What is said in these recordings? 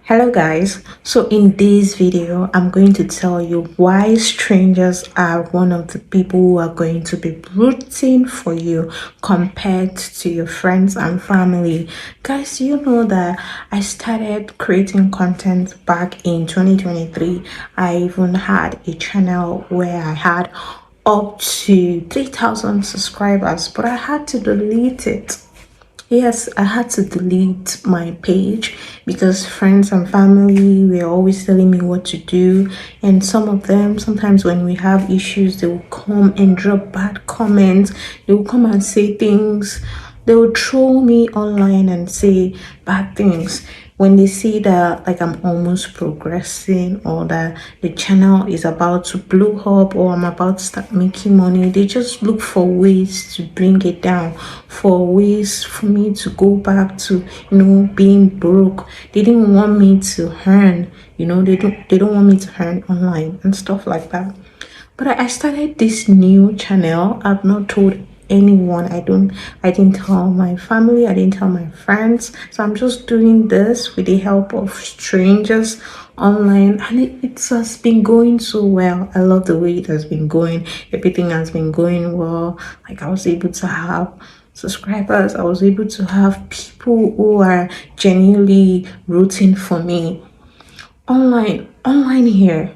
Hello guys, so in this video I'm going to tell you why strangers are one of the people who are going to be rooting for you compared to your friends and family. Guys, you know that I started creating content back in 2023. I even had a channel where I had up to 3,000 subscribers, but I had to delete it. Yes, I had to delete my page because friends and family were always telling me what to do. And some of them, sometimes when we have issues, they will come and drop bad comments. They will come and say things. They will troll me online and say bad things when they see that like I'm almost progressing or that the channel is about to blow up or I'm about to start making money. They just look for ways to bring it down, for ways for me to go back to being broke. They didn't want me to earn, they don't want me to earn online and stuff like that. But I started this new channel. I've not told anyone. I didn't tell my family, I didn't tell my friends. So I'm just doing this with the help of strangers online, and it has been going so well. I love the way it has been going. Everything has been going well. Like, I was able to have subscribers, I was able to have people who are genuinely rooting for me online here.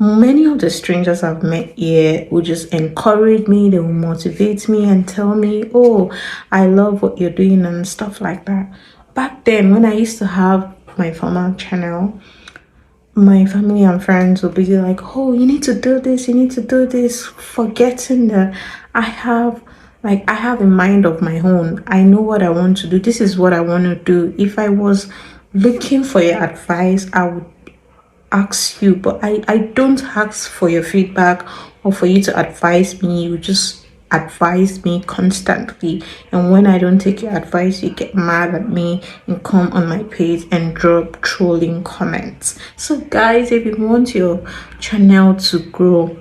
Many of the strangers I've met here will just encourage me, they will motivate me and tell me, oh, I love what you're doing and stuff like that. Back then, when I used to have my former channel, my family and friends will be like, oh, you need to do this, you need to do this, forgetting that I have a mind of my own. I know what I want to do. This is what I want to do. If I was looking for your advice, I would ask you, but I don't ask for your feedback or for you to advise me. You just advise me constantly, and when I don't take your advice, you get mad at me and come on my page and drop trolling comments. So guys, if you want your channel to grow,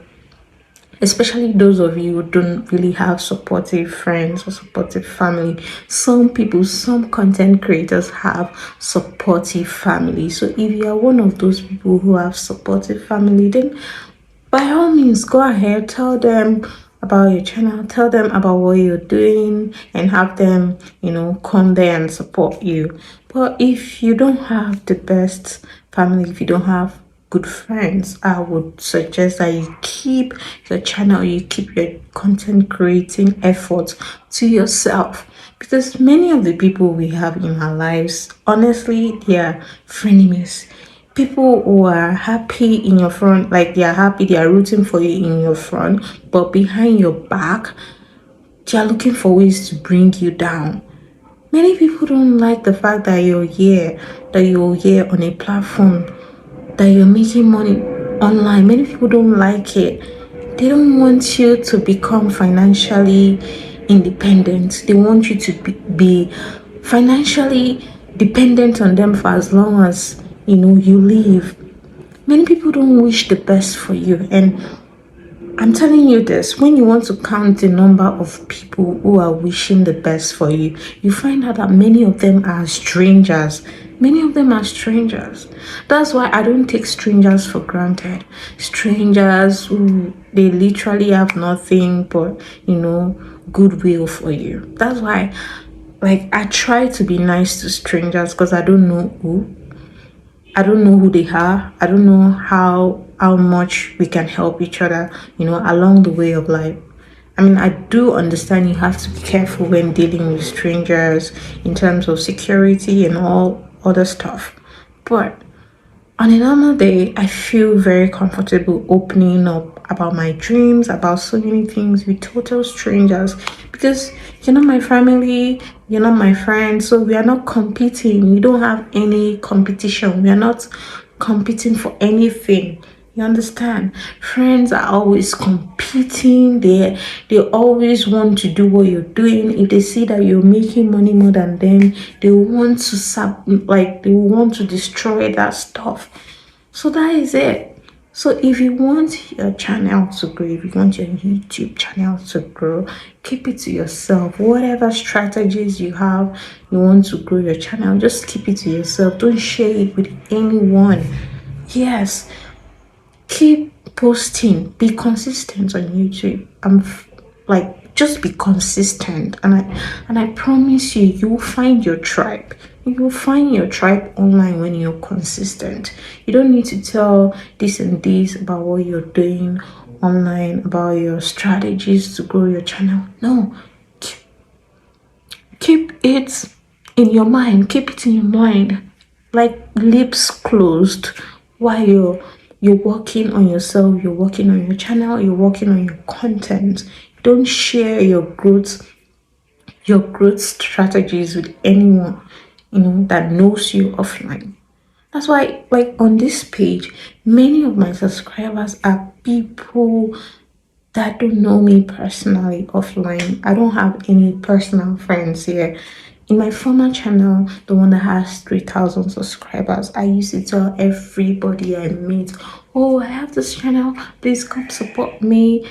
especially those of you who don't really have supportive friends or supportive family, some content creators have supportive family. So if you are one of those people who have supportive family, then by all means go ahead, tell them about your channel, tell them about what you're doing, and have them come there and support you. But if you don't have the best family, if you don't have good friends, I would suggest that you keep your channel, you keep your content creating efforts to yourself, because many of the people we have in our lives, honestly, they are frenemies. People who are happy in your front, like they are happy, they are rooting for you in your front, but behind your back, they are looking for ways to bring you down. Many people don't like the fact that you're here on a platform, that you're making money online. Many people don't like it. They don't want you to become financially independent. They want you to be financially dependent on them for as long as you live. Many people don't wish the best for you, and I'm telling you this, when you want to count the number of people who are wishing the best for you, you find out that many of them are strangers. Many of them are strangers. That's why I don't take strangers for granted. Strangers who they literally have nothing but, goodwill for you. That's why, I try to be nice to strangers because I don't know who they are. I don't know how much we can help each other, along the way of life. I mean, I do understand you have to be careful when dealing with strangers in terms of security and all other stuff. But on a normal day, I feel very comfortable opening up about my dreams, about so many things with total strangers, because you're not my family, you're not my friend, so we are not competing. We don't have any competition. We are not competing for anything. You understand? Friends are always competing. They always want to do what you're doing. If they see that you're making money more than them, they want to they want to destroy that stuff. So that is it. So if you want your channel to grow, if you want your YouTube channel to grow, keep it to yourself. Whatever strategies you have, you want to grow your channel, just keep it to yourself. Don't share it with anyone. Yes, keep posting, be consistent on YouTube. Like, just be consistent, and I promise you, you'll find your tribe. You'll find your tribe online when you're consistent. You don't need to tell this and this about what you're doing online, about your strategies to grow your channel. No, keep it in your mind. Keep it in your mind, like lips closed, while you're working on yourself, you're working on your channel, you're working on your content. Don't share your growth strategies with anyone, that knows you offline. That's why, like, on this page, many of my subscribers are people that don't know me personally offline. I don't have any personal friends here. In my former channel, the one that has 3,000 subscribers, I used to tell everybody I meet, oh, I have this channel, please come support me.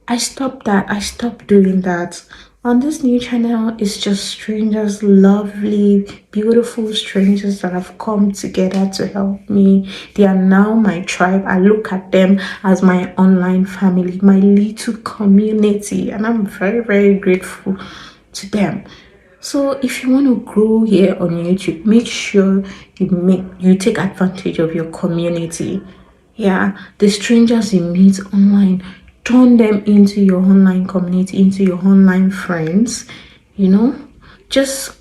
I stopped that. I stopped doing that. On this new channel, it's just strangers, lovely, beautiful strangers that have come together to help me. They are now my tribe. I look at them as my online family, my little community, and I'm very, very grateful to them. So if you want to grow here on YouTube, make sure you take advantage of your community. Yeah, the strangers you meet online, turn them into your online community, into your online friends. Just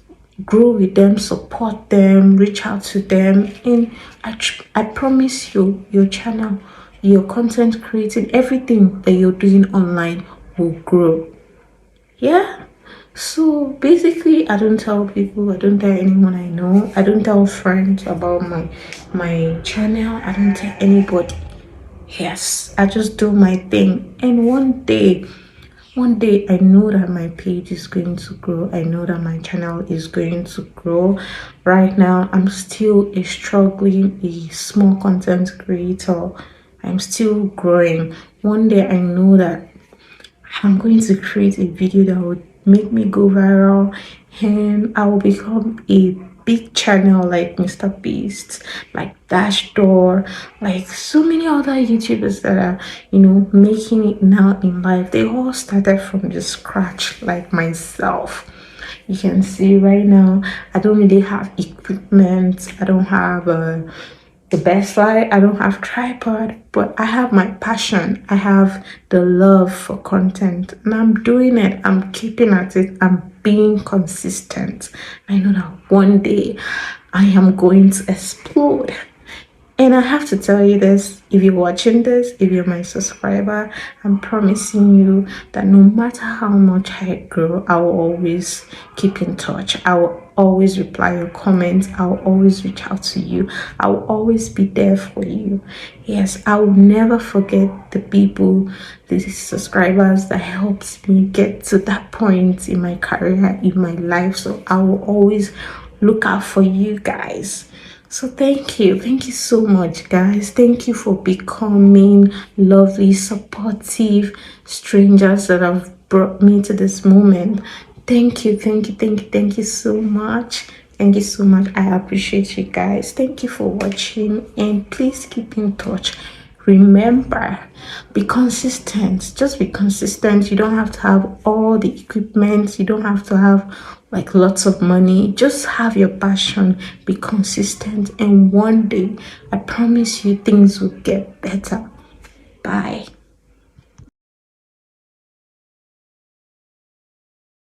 grow with them, support them, reach out to them, and I promise you, your channel, your content creating, everything that you're doing online will grow. Yeah. So basically, I don't tell people, I don't tell anyone I know, I don't tell friends about my channel, I don't tell anybody. Yes, I just do my thing, and one day I know that my page is going to grow. I know that my channel is going to grow. Right now, I'm still a struggling, a small content creator. I'm still growing. One day I know that I'm going to create a video that would make me go viral, and I will become a big channel like Mr. Beast, like Dash Door, like so many other YouTubers that are, making it now in life. They all started from the scratch, like myself. You can see right now, I don't really have equipment. I don't have the best light. I don't have tripod, but I have my passion. I have the love for content, and I'm doing it. I'm keeping at it. I'm being consistent. I know that one day I am going to explode. And I have to tell you this, if you're watching this, if you're my subscriber, I'm promising you that no matter how much I grow, I will always keep in touch. I will always reply your comments. I will always reach out to you. I will always be there for you. Yes, I will never forget the people, the subscribers that helped me get to that point in my career, in my life. So I will always look out for you guys. So thank you so much, guys. Thank you for becoming lovely, supportive strangers that have brought me to this moment. Thank you so much. Thank you so much. I appreciate you guys. Thank you for watching, and please keep in touch. Remember, be consistent. Just be consistent. You don't have to have all the equipment. You don't have to have like lots of money. Just have your passion, be consistent, and one day I promise you things will get better.